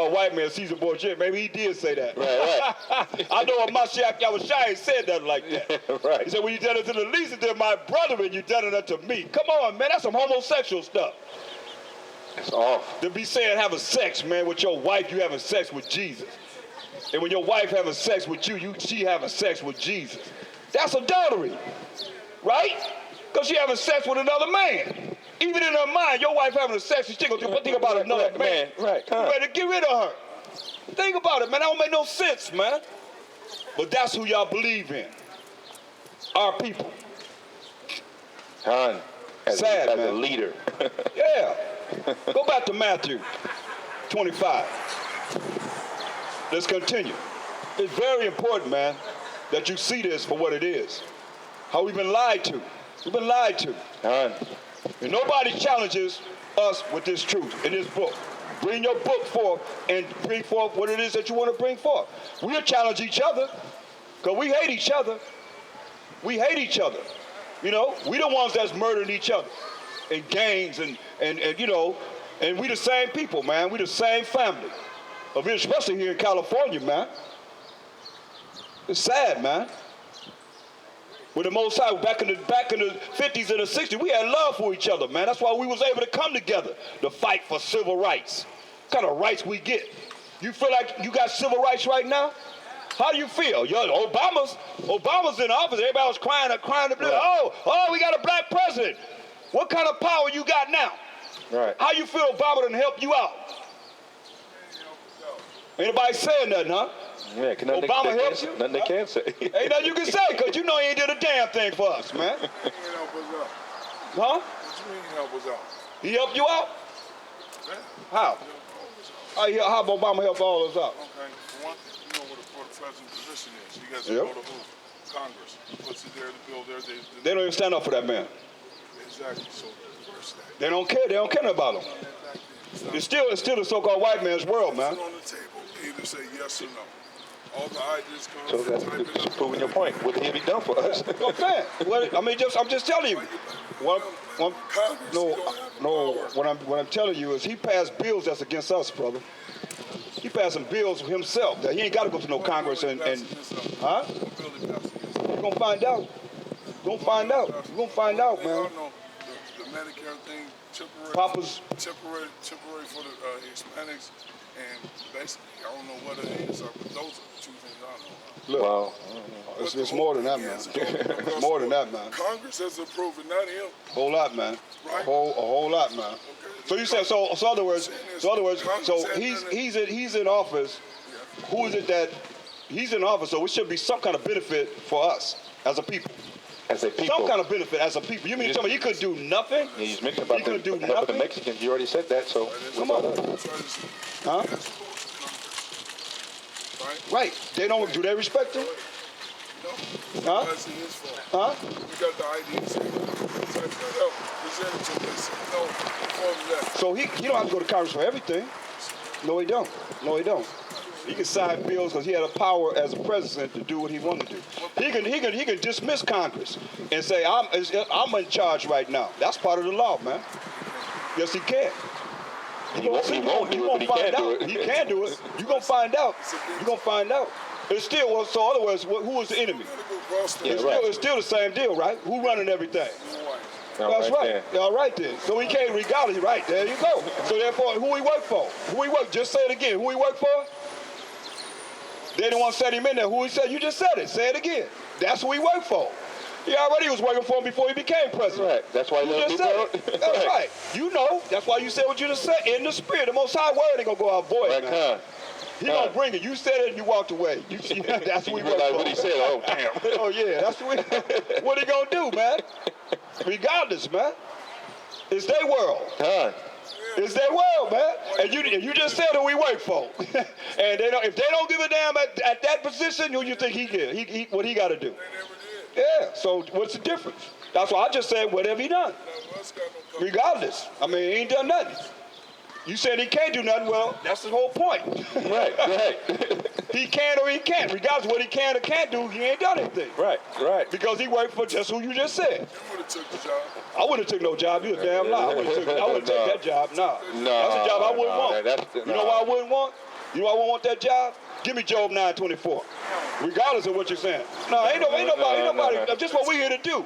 A white man, Caesar Borgia, maybe he did say that. Right. I know Mashiach Yahushua ain't said nothing like that. Right. He said, when you done it to the least of them, my brethren, you done it unto me. Come on, man, that's some homosexual stuff. It's off. To be saying having sex, man, with your wife, you having sex with Jesus. And when your wife having sex with you, she having sex with Jesus. That's adultery, right? Because she having sex with another man. Even in her mind, your wife having sex, she's going to think about another man. Right. You better get rid of her. Think about it, man. That don't make no sense, man. But that's who y'all believe in. Our people. As a leader. Yeah. Go back to Matthew 25. Let's continue. It's very important, man, that you see this for what it is. How we've been lied to. We've been lied to. And nobody challenges us with this truth in this book. Bring your book forth and bring forth what it is that you want to bring forth. We'll challenge each other because we hate each other. We hate each other. You know, we the ones that's murdering each other in gangs and you know, and we the same people, man. We the same family. Especially here in California, man. It's sad, man. With the Most High, back in the 50s and the 60s, we had love for each other, man. That's why we was able to come together to fight for civil rights. What kind of rights we get? You feel like you got civil rights right now? How do you feel? Obama's in office. Everybody was crying to blood. Oh, we got a black president. What kind of power you got now? Right. How you feel Obama done help you out? Anybody saying nothing, huh? Yeah, Obama helps you? Nothing they can say. Ain't nothing you can say, because you know he ain't did a damn thing for us, man. Huh? What you mean he help us out? He helped you out? Yeah. How? How Obama help all of us out? Okay, for one, you know what the president's position is. You guys go to who? Congress. Puts it there to build there. They don't even stand up for that man. Exactly. So first thing. They don't care. They don't care about him. It's still the so-called white man's world, man. On the table, either say yes or no. All the ideas come. So that's proving your point. What did he be done for us? Okay. I'm just telling you. What I'm telling you is he passed bills that's against us, brother. He passed some bills himself that he ain't got to go to no Congress and huh? You're gonna find out. You're gonna find out. You're gonna find out, man. The Medicare thing, temporary for the Hispanics, and basically, I don't know what it is, but those are the two things I know. Look, wow. It's more than that, man. It's more than that, man. Congress has approved it, not him. Whole lot, man. Right? A whole lot, man. Okay. So you said so. In other words, he's in office. Who is it that he's in office? So it should be some kind of benefit for us as a people. As a people. Some kind of benefit as a people. You mean to tell me he couldn't do nothing? Yeah, he's mentioned about the Mexicans. You already said that, so. Come on. Huh? Right. They don't. Do they respect him? No. Huh? That's his fault. Huh? We got the IDs. So he don't have to go to Congress for everything. No, he don't. No, he don't. He can sign bills because he had a power as a president to do what he wanted to do. He can dismiss Congress and say I'm in charge right now. That's part of the law, man. Yes, he can. He won't do it, but he can do it. He can do it. You're gonna find out. You're gonna find out. It's still so. In other words, who was the enemy? It's still the same deal, right? Who running everything? That's right. All right then. So he can't regardless. Right there you go. So therefore, who he work for? Who he work? Just say it again. Who he work for? They didn't want to set him in there. Who he said? You just said it. Say it again. That's who he worked for. He already was working for him before he became president. Right. That's why you just said it. That's right. You know. That's why you said what you just said. In the spirit, the Most High word ain't gonna go out void, man. He gonna bring it. You said it and you walked away. That's what we work for. What he said. Oh damn. Oh yeah. That's what he gonna do, man. Regardless, man. It's their world. It's their world, man. And you just said who we work for. And if they don't give a damn at that position, who you think he get? What he got to do? Yeah. So what's the difference? That's why I just said whatever he done. Regardless. I mean, he ain't done nothing. You said he can't do nothing. Well, that's the whole point. Right. He can or he can't. Regardless of what he can or can't do, he ain't done anything. Right. Because he worked for just who you just said. You would have took the job. I wouldn't have took no job. You a damn lie. I wouldn't take that job. No. That's a job I wouldn't want. You know why I wouldn't want? You know why I want that job? Give me Job 9:24. Regardless of what you're saying. No, ain't nobody. Just what we're here to do.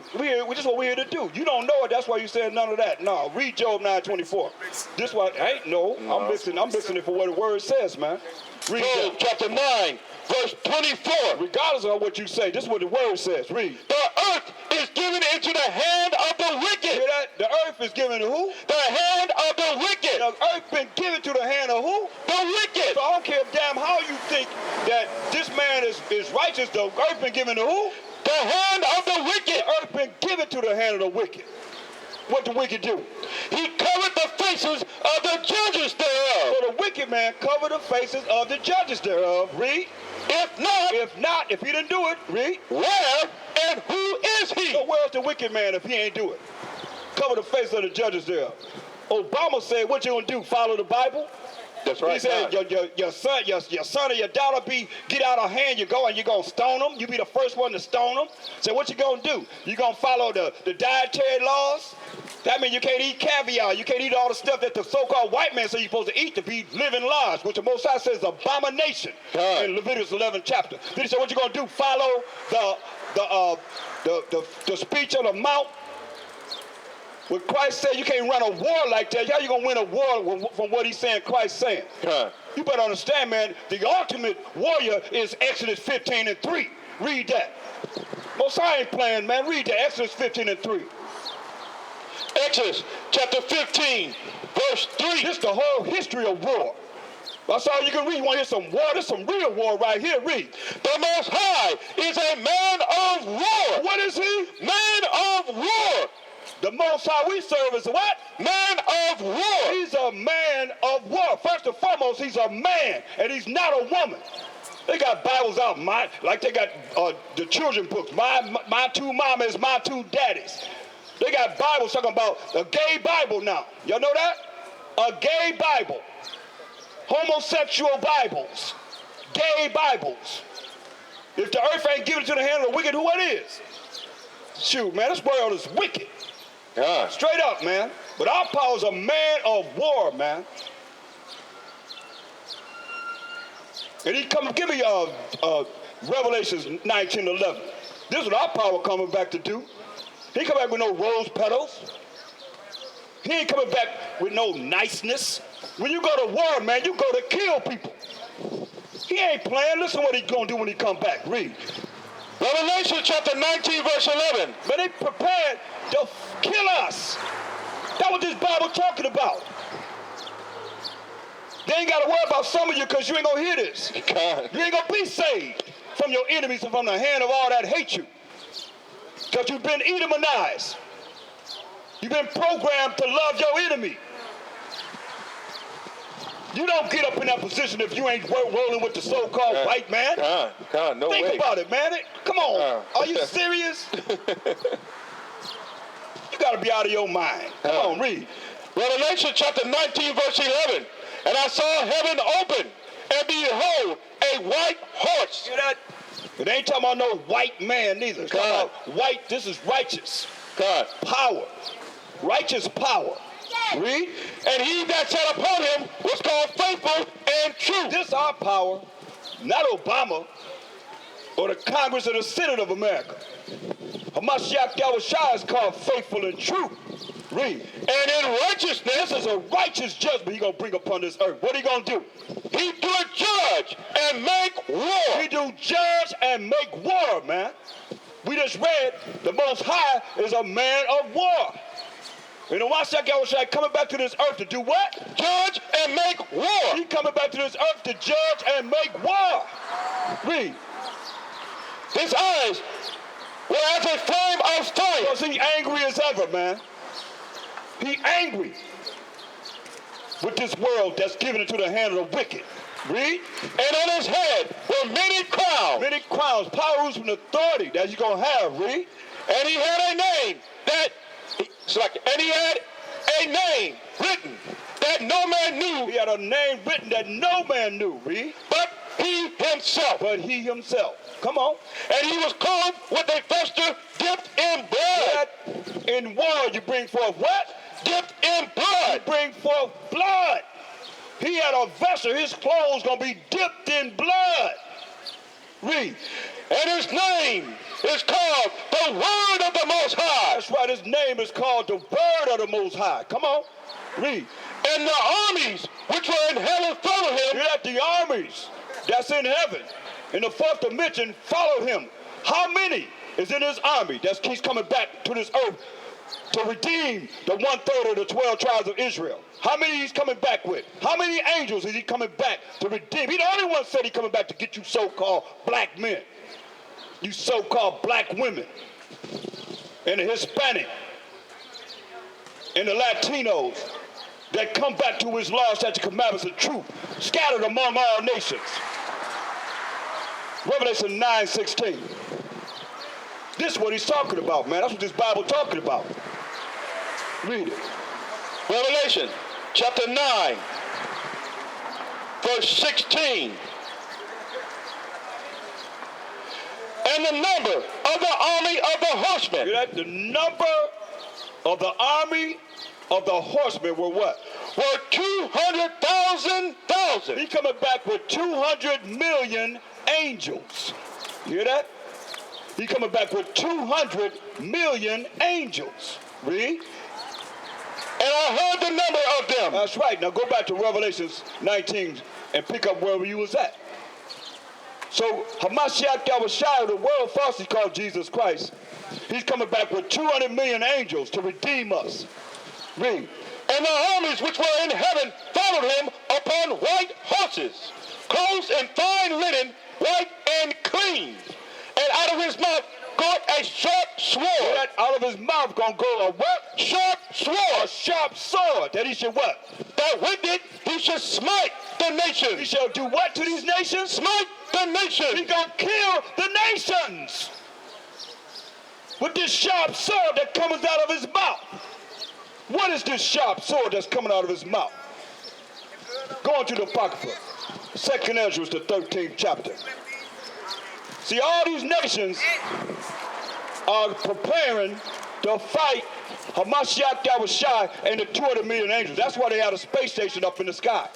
Just what we're here to do. You don't know it. That's why you said none of that. No, read Job 9:24. This what ain't no. I'm mixing it for what the word says, man. Read Job chapter 9, verse 24. Regardless of what you say, this is what the word says. Read. The earth is given into the hand of the wicked. Hear that? The earth is given to who? The hand of the wicked. The earth been given to the hand of who? The wicked. So I don't care damn how you think that this man is righteous. The earth been given to who? The hand of the wicked. The earth been given to the hand of the wicked. What the wicked do? He covered the faces of the judges thereof. So the wicked man covered the faces of the judges thereof. Read. If he didn't do it, read. Where and who is he? So where's the wicked man if he ain't do it? Cover the face of the judges thereof. Obama said, what you gonna do? Follow the Bible? That's right. He said, your son or your daughter get out of hand, you go and you're gonna stone them. You be the first one to stone them. So what you gonna do? You gonna follow the dietary laws? That means you can't eat caviar. You can't eat all the stuff that the so-called white man say you're supposed to eat to be living lives, which the Most High says is abomination in Leviticus 11 chapter. Then he said, what you gonna do? Follow the speech on the mount. When Christ said you can't run a war like that, how you gonna win a war from what he's saying, Christ saying? You better understand, man, the ultimate warrior is Exodus 15:3. Read that. Most High ain't playing, man. Read that, Exodus 15:3. Exodus chapter 15, verse 3. This is the whole history of war. That's all you can read. You want to hear some war? There's some real war right here. Read. The Most High is a man of war. What is he? Man of war. The Most High we serve is what? Man of war. He's a man of war. First and foremost, he's a man, and he's not a woman. They got Bibles out, like they got the children books. My two mamas, my two daddies. They got Bibles talking about a gay Bible now. Y'all know that? A gay Bible. Homosexual Bibles. Gay Bibles. If the earth ain't given to the hand of the wicked, who it is? Shoot, man, this world is wicked. Straight up, man. But our power is a man of war, man. And he come give me Revelations 19:11. This is what our power coming back to do. He ain't coming back with no rose petals. He ain't coming back with no niceness. When you go to war, man, you go to kill people. He ain't playing. Listen what he's going to do when he come back. Read. Revelation chapter 19, verse 11. But they prepared to kill us. That's what this Bible talking about. They ain't got to worry about some of you because you ain't going to hear this. God. You ain't going to be saved from your enemies and from the hand of all that hate you. Because you've been Edomanized. You've been programmed to love your enemy. You don't get up in that position if you ain't rolling with the so-called white man. God, no way. Think about it, man. Come on. Are you serious? You got to be out of your mind. Come on, read. Revelation chapter 19, verse 11. And I saw heaven open, and behold, a white horse. Hear that? It ain't talking about no white man neither. It's talking about white. This is righteous. God. Power. Righteous power. Read. And he that sat upon him was called faithful and true. This is our power, not Obama or the Congress or the Senate of America. Hamashiach Yahushua is called faithful and true. Read. And in righteousness, this is a righteous judgment he's going to bring upon this earth. What are he going to do? He do judge and make war. He do judge and make war, man. We just read the Most High is a man of war. And the Hamashiach Yahushua coming back to this earth to do what? Judge and make war. He coming back to this earth to judge and make war. Read. His eyes were as a flame of fire. Because he angry as ever, man. He angry with this world that's given into the hand of the wicked. Read. And on his head were many crowns. Many crowns, power, rules, and authority that he's going to have. Read. And he had a name and he had a name written that no man knew. He had a name written that no man knew. Read. But he himself. But he himself. Come on. And he was clothed with a vesture dipped in blood. That in war you bring forth what? Dipped in blood. You bring forth blood. He had a vessel. His clothes going to be dipped in blood. Read. And his name is called the Word of the Most High. That's right. His name is called the Word of the Most High. Come on. Read. And the armies which were in heaven followed him. Hear that? The armies that's in heaven in the fourth dimension followed him. How many is in his army that he's coming back to this earth to redeem the 1/3 of the 12 tribes of Israel? How many he's coming back with? How many angels is he coming back to redeem? He the only one said he coming back to get you so-called black men, you so-called black women, and the Hispanic, and the Latinos that come back to his law, statutes, commandments, and truth, scattered among all nations. Revelation 9:16. This is what he's talking about, man. That's what this Bible talking about. Read it. Revelation chapter 9, verse 16. And the number of the army of the horsemen. Hear that? The number of the army of the horsemen were what? Were 200,000. He coming back with 200 million angels. You hear that? He coming back with 200 million angels. Read. And I heard the number of them. That's right. Now go back to Revelations 19 and pick up wherever you was at. So Hamashiach Yahushua, the world falsely called Jesus Christ, he's coming back with 200 million angels to redeem us. Read. And the armies which were in heaven followed him upon white horses, clothed in fine linen, white and clean. And out of his mouth goeth a sharp sword. That out of his mouth gonna go a what? Sharp sword. A sharp sword. That he should what? That with it he should smite the nations. He shall do what to these nations? Smite the nations. He gonna kill the nations with this sharp sword that comes out of his mouth. What is this sharp sword that's coming out of his mouth? Going to the Apocrypha, 2nd Ezra, the 13th chapter. See, all these nations are preparing to fight Hamashiach Yahushua and the 200 million angels. That's why they had a space station up in the sky.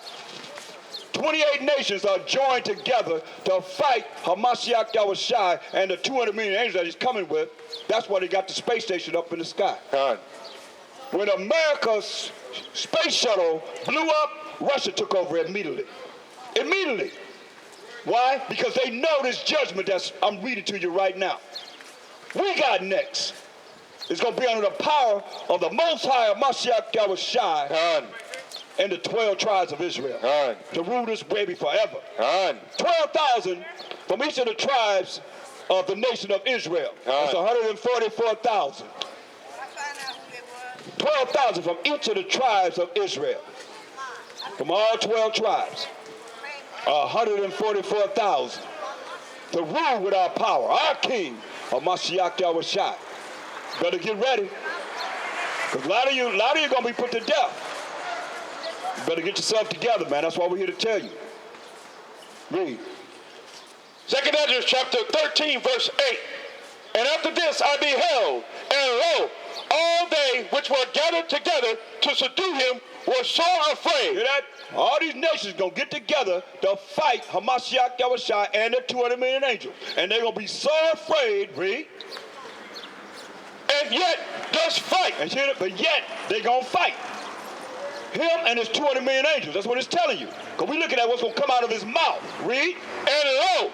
28 nations are joined together to fight Hamashiach Yahushua and the 200 million angels that he's coming with. That's why they got the space station up in the sky. God. When America's space shuttle blew up, Russia took over immediately. Immediately. Why? Because they know this judgment that I'm reading to you right now. We got next. It's going to be under the power of the Most High Hamashiach Yahushua and the 12 tribes of Israel to rule this baby forever. 12,000 from each of the tribes of the nation of Israel. That's 144,000. 12,000 from each of the tribes of Israel. From all 12 tribes. 144,000 to rule with our power. Our king, Hamashiach Yahushua. Better get ready. Because a lot of you going to be put to death. You better get yourself together, man. That's why we're here to tell you. Read. 2nd Ezra chapter 13, verse 8. And after this I beheld, and lo, all they which were gathered together to subdue him were sore afraid. Hear that? All these nations going to get together to fight Hamashiach Yahushua and the 200 million angels. And they're going to be so afraid, read. And yet does fight. But yet they're going to fight. Him and his 200 million angels. That's what it's telling you. Because we're looking at what's going to come out of his mouth. Read. And lo,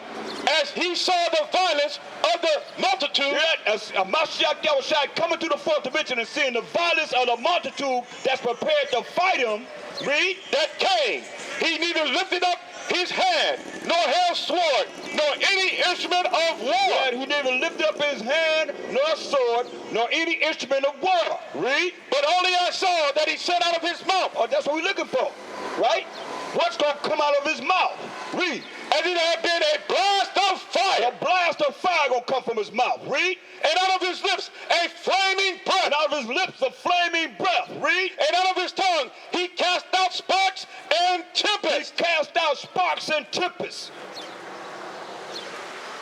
as he saw the violence of the multitude. Hear that? As Hamashiach Yahushua coming through the fourth dimension and seeing the violence of the multitude that's prepared to fight him. Read. That came. He neither lifted up his hand, nor held sword, nor any instrument of war. Yeah, he neither lifted up his hand, nor sword, nor any instrument of war. Read. But only I saw that he said out of his mouth. Oh, that's what we're looking for, right? What's going to come out of his mouth? Read. As it had been a blast of fire. A blast of fire going to come from his mouth. Read. And out of his lips a flaming breath. And out of his lips a flaming breath. Read. And out of his tongue he cast out sparks and tempests. He cast out sparks and tempests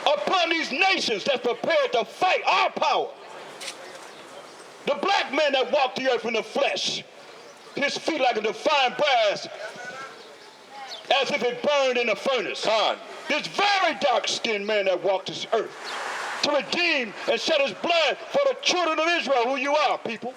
upon these nations that's prepared to fight our power. The black man that walked the earth in the flesh, his feet like a defined brass, as if it burned in a furnace. God. This very dark-skinned man that walked this earth to redeem and shed his blood for the children of Israel, who you are, people.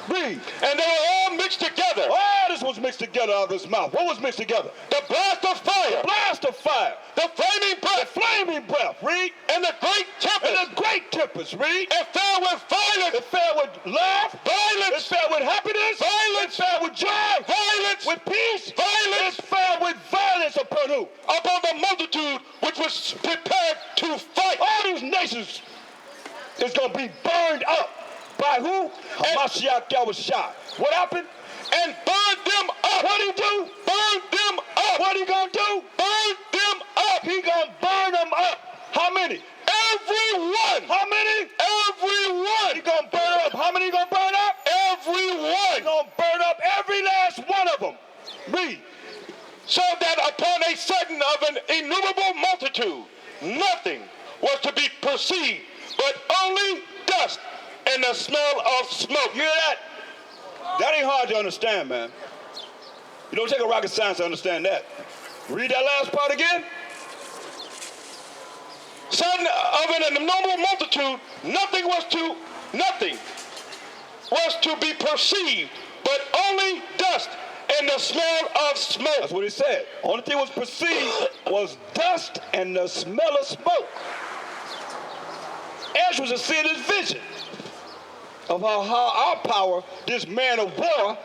Read. And they were all mixed together. All this was mixed together out of his mouth. What was mixed together? The blast of fire. The blast of fire. The flaming breath. The flaming breath. Read. And the great tempest. And the great tempest. Read. It fell with violence. It fell with love. Violence. It fell with happiness. Violence. It fell with joy. Violence. With peace. Violence. It fell with violence upon who? Upon the multitude which was prepared to fight. All these nations is going to be burned up. By who? Hamashiach Yahushua. What happened? And burned them up. What he do? Burn them up. What he gonna do? Burn them up. He gonna burn them up. How many? Everyone. How many? Everyone. He gonna burn up. How many he gonna burn up? He Everyone. gonna burn up every last one of them. Read. So that upon a sudden of an innumerable multitude, nothing was to be perceived, but only dust and the smell of smoke. You hear that? That ain't hard to understand, man. You don't take a rocket science to understand that. Read that last part again. Sudden of an innumerable multitude, nothing was to be perceived, but only dust and the smell of smoke. That's what he said. Only thing was perceived was dust and the smell of smoke. Ezra was seeing his vision of how our power, this man of war,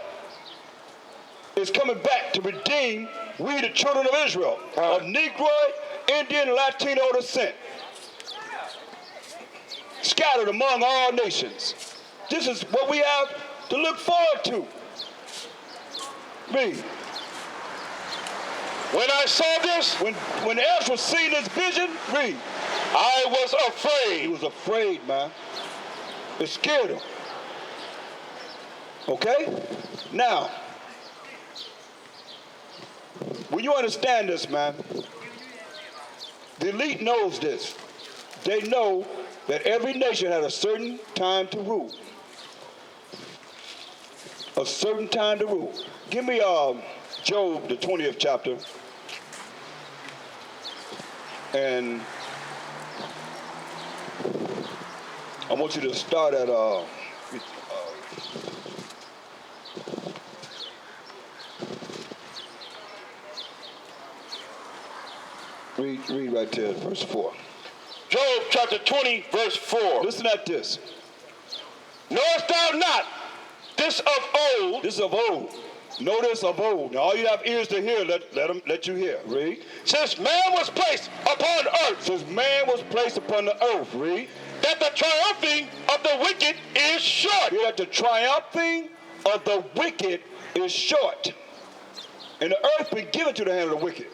is coming back to redeem we, the children of Israel, of Negroid, Indian, and Latino descent, scattered among all nations. This is what we have to look forward to. Read. When I saw this, When Ezra seen this vision, read. I was He afraid. was afraid, man. It scared him. Okay? Now, when you understand this, man, the elite knows this. They know that every nation had a certain time to rule. A certain time to rule. Give me Job, the 20th chapter. And I want you to start at read right there, verse 4. Job chapter 20, verse 4. Listen at this. Knowest thou not this of old? This is of old. Notice of old. Now all you have ears to hear, let you hear. Read. Since man was placed upon earth, Since man was placed upon the earth, read. that the triumphing of the wicked is short. Hear that the triumphing of the wicked is short. And the earth been given to the hand of the wicked.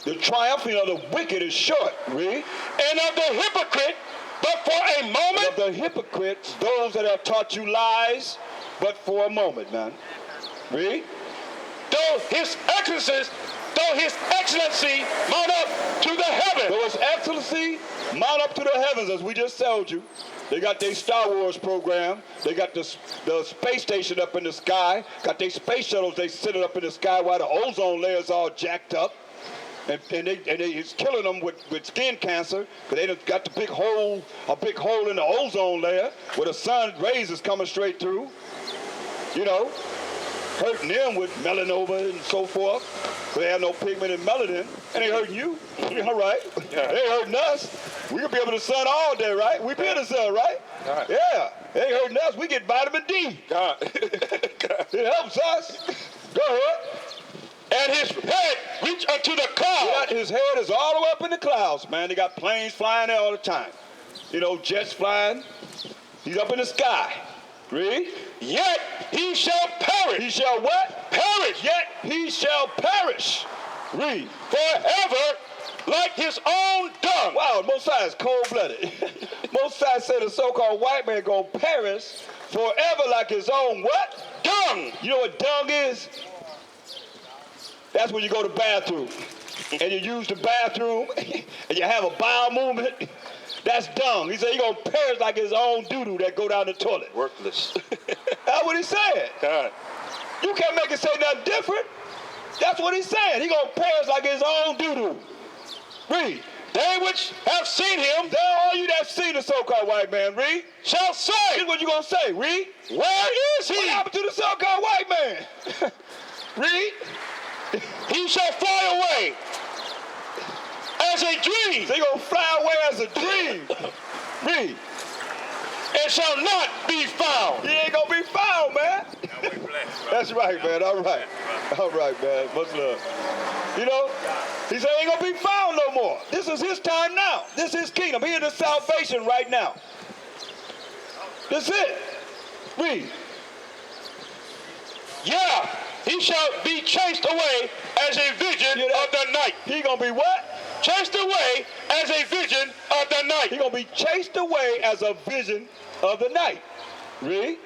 The triumphing of the wicked is short. Read. And of the hypocrite, but for a And moment. of the hypocrites, those that have taught you lies, but for a moment, man. Read. Though his excellency mount up to the heaven. Though his excellency mount up to the heavens, as we just told you. They got their Star Wars program. They got the space station up in the sky. Got their space shuttles they sitting up in the sky while the ozone layer's all jacked up. And it's killing them with skin cancer because they done got a big hole in the ozone layer where the sun rays is coming straight through. You know, hurting them with melanoma and so forth. So they have no pigment and melanin, and they hurting you. All right. Yeah. They hurting us. We can be up in the sun all day, right? We be in the sun, right? Right. Yeah. They hurting us. We get vitamin D. God. It helps us. Go ahead. And his head reached unto the clouds. His head is all the way up in the clouds, man. They got planes flying there all the time. You know, jets flying. He's up in the sky. Read. Yet he shall perish. He shall what? Perish. Yet he shall perish. Read. Forever like his own dung. Wow, Mosiah is cold-blooded. Mosiah said the so-called white man gonna perish forever like his own what? Dung. You know what dung is? That's when you go to the bathroom and you use the bathroom and you have a bowel movement. That's dung. He said he gonna perish like his own doo-doo that go down the toilet. Worthless. That's what he said. God. You can't make it say nothing different. That's what he's saying. He gonna perish like his own doo-doo. Read. They which have seen him, All you that seen the so-called white man, read. shall say, Here's what you gonna say, read. where is What he? happened to the so-called white man? Read. He shall fly away as a dream, They gonna fly away as a dream. Read. and shall not be found. He ain't gonna be found, man. That's right, man. All right. All right, man. Much love. You know, he said he ain't gonna be found no more. This is his time now. This is his kingdom. He in the salvation right now. That's it. Read. Yeah, he shall be chased away as a vision Hear that? of the night. He gonna be what? Chased away as a vision of the He night. gonna be chased away as a vision of the night. Read.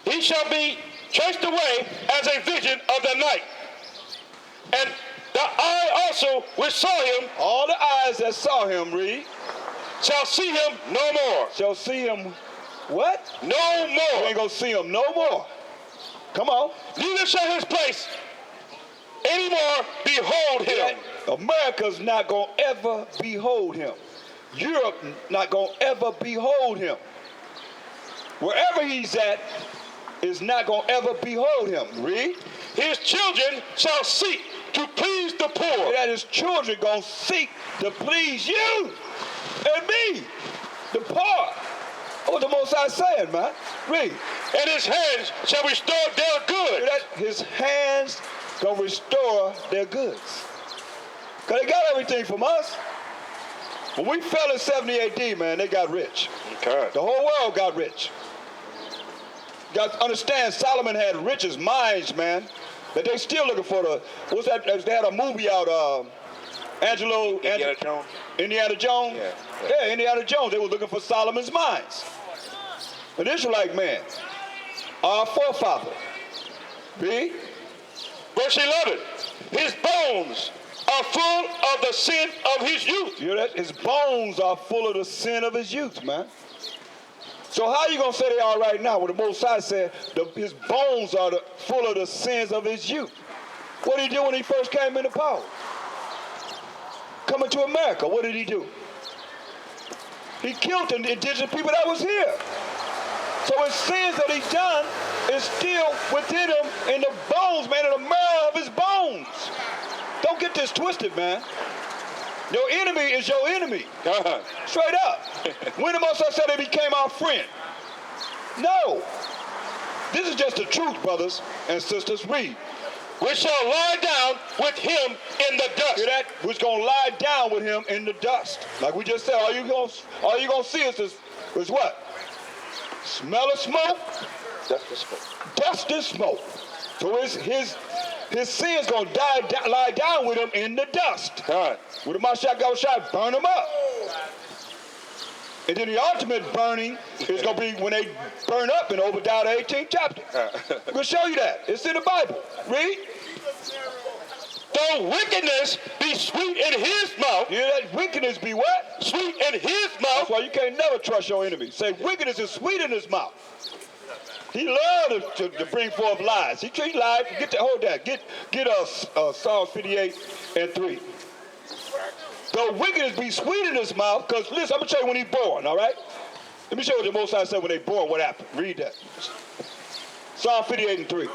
He shall be chased away as a vision of the night. And the eye also which saw him All the eyes that saw him, read, shall see him no more. shall see him what? No You more. ain't gonna see him no more. Come on. Neither shall his place anymore behold him. America's not gonna ever behold him. Europe not gonna ever behold him. Wherever he's at is not gonna ever behold him. Read. His children shall seek to please the poor. That his children gonna seek to please you and me, the poor. What the Most High saying, man? Read. And his hands shall restore their good. That his hands gonna restore their goods. Cause they got everything from us. When we fell in 70 AD, man, they got rich. Okay. The whole world got rich. You got to understand, Solomon had riches minds, man. But they still looking for the, what's that? They had a movie out, Indiana Jones? Yeah, Indiana Jones. They were looking for Solomon's mines. An Israelite man, our forefather. Read. Verse 11. His bones are full of the sin of his youth. You hear that? His bones are full of the sin of his youth, man. So how you going to say they are right now when the Most High said his bones are full of the sins of his youth? What did he do when he first came into power? Coming to America, what did he do? He killed the indigenous people that was here. So his sins that he done is still within him in the bones, man, in the marrow of his bones. Don't get this twisted, man. Your enemy is your enemy. Straight up. When the Most High said he became our friend? No. This is just the truth, brothers and sisters. Read. Which shall lie down with him in the dust. Hear that? Who's gonna lie down with him in the dust? Like we just said, all you gonna see is what? Smell of smoke? Dust and smoke. Dust and smoke. So his sins gonna lie down with him in the dust. Right. With the Mashiach burn him up. And then the ultimate burning is going to be when they burn up in Obadiah the 18th chapter. I'm going to show you that. It's in the Bible. Read. Though wickedness be sweet in his mouth. You hear that? Wickedness be what? Sweet in his That's mouth. why you can't never trust your enemy. Say wickedness is sweet in his mouth. He loved to bring forth lies. He lied. Hold that. Get us Psalms 58 and 3. The wickedness be sweet in his mouth, because listen, I'm going to tell you when he's born, all right? Let me show you what the Most High said when they born, what happened. Read that. Psalm 58 and 3.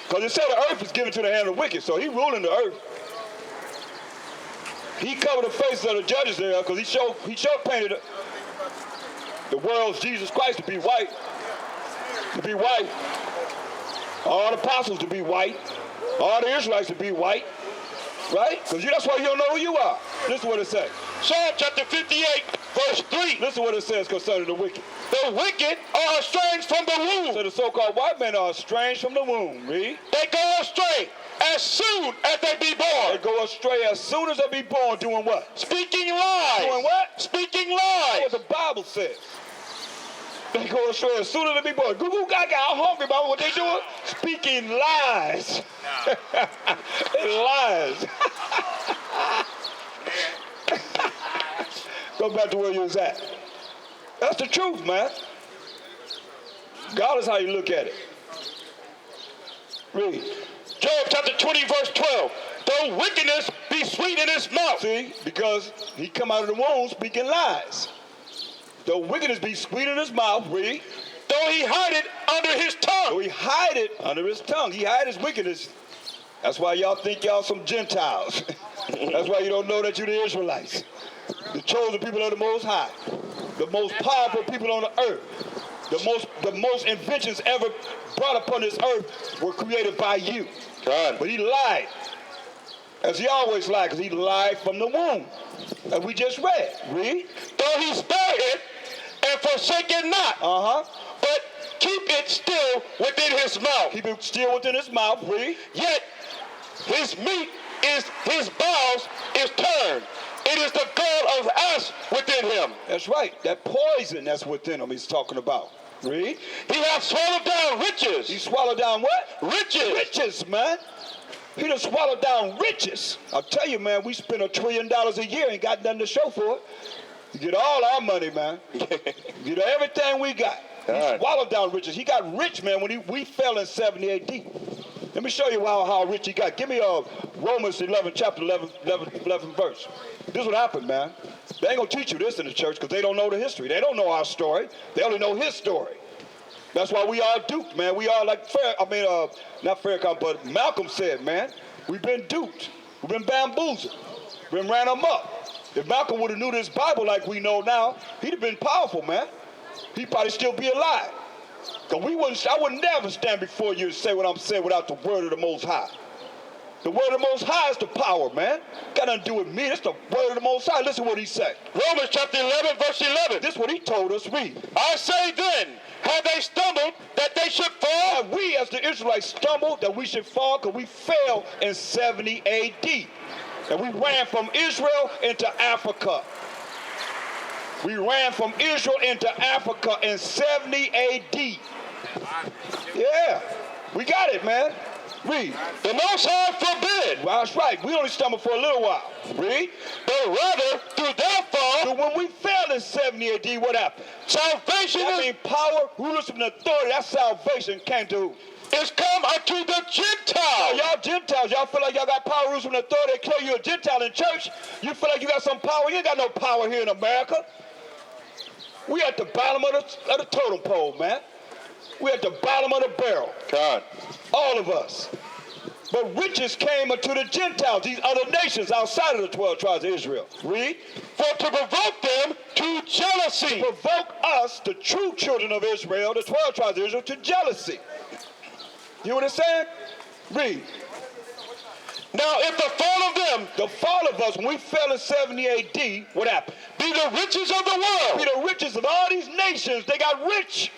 Because it said the earth is given to the hand of the wicked, so he ruling the earth. He covered the faces of the judges there, because he showed painted the world's Jesus Christ to be white. To be white. All the apostles to be white. All the Israelites to be white. Right? Because that's why you don't know who you are. Listen what it says. Psalm chapter 58, verse 3. Listen what it says concerning the wicked. The wicked are estranged from the womb. So the so-called white men are estranged from the womb. Read. They go astray as soon as they be born. They go astray as soon as they be born, doing what? Speaking lies. Doing what? Speaking That's lies. what the Bible says. They go astray as soon as the big boys. Goo goo gaga, I'm hungry about what they doing. Speaking lies. Lies. Go back to where you was at. That's the truth, man. God is how you look at it. Read. Job chapter 20, verse 12. Though wickedness be sweet in his mouth. See, because he come out of the womb speaking lies. Though wickedness be sweet in his mouth, read. Though he hide it under his tongue. Though he hide it under his tongue. He hide his wickedness. That's why y'all think y'all some Gentiles. That's why you don't know that you're the Israelites. The chosen people of the Most High. The most powerful people on the earth. The most inventions ever brought upon this earth were created by you. God. But he lied. As he always lied, because he lied from the womb. As we just read. Read. Though he spare it and forsake it not. But keep it still within his mouth. Keep it still within his mouth. Read. Yet his meat is, his bowels is turned. It is the gall of ash within him. That's right. That poison that's within him he's talking about. Read. He hath swallowed down riches. He swallowed down what? Riches. Riches, man. He done swallowed down riches. I'll tell you, man, we spend $1 trillion a year, ain't got nothing to show for it. You get all our money, man. You get everything we got. He swallowed down riches. He got rich, man, when we fell in 70 AD. Let me show you how rich he got. Give me Romans 11, chapter 11 verse. This is what happened, man. They ain't going to teach you this in the church because they don't know the history. They don't know our story. They only know his story. That's why we all duped, man. We all like not Farrakhan, but Malcolm said, man, we've been duped. We've been bamboozled. We've been ran amok. If Malcolm would have knew this Bible like we know now, he'd have been powerful, man. He'd probably still be alive. Because I would never stand before you and say what I'm saying without the word of the Most High. The word of the Most High is the power, man. Got nothing to do with me. It's the word of the Most High. Listen what he said. Romans chapter 11, verse 11. This is what he told us. Read. I say then, have they stumbled that they should fall? Have we as the Israelites stumbled that we should fall? Because we fell in 70 AD. And we ran from Israel into Africa. We ran from Israel into Africa in 70 AD. Yeah, we got it, man. Read. The Most High forbid. Well, that's right. We only stumbled for a little while. Read. But rather, through their fall. So when we fell in 70 AD, what happened? Salvation is power, rulership, and authority. That salvation came to who? Is come unto the Gentiles. So y'all Gentiles, y'all feel like y'all got power, rulership, and authority. They call you a Gentile in church. You feel like you got some power. You ain't got no power here in America. We at the bottom of the totem pole, man. We at the bottom of the barrel. God. All of us. But riches came unto the Gentiles, these other nations outside of the 12 tribes of Israel. Read. For to provoke them to jealousy. To provoke us, the true children of Israel, the 12 tribes of Israel, to jealousy. You know what it's saying? Read. Now, if the fall of them, the fall of us, when we fell in 70 AD, what happened? Be the riches of the world. Be the riches of all these nations. They got rich.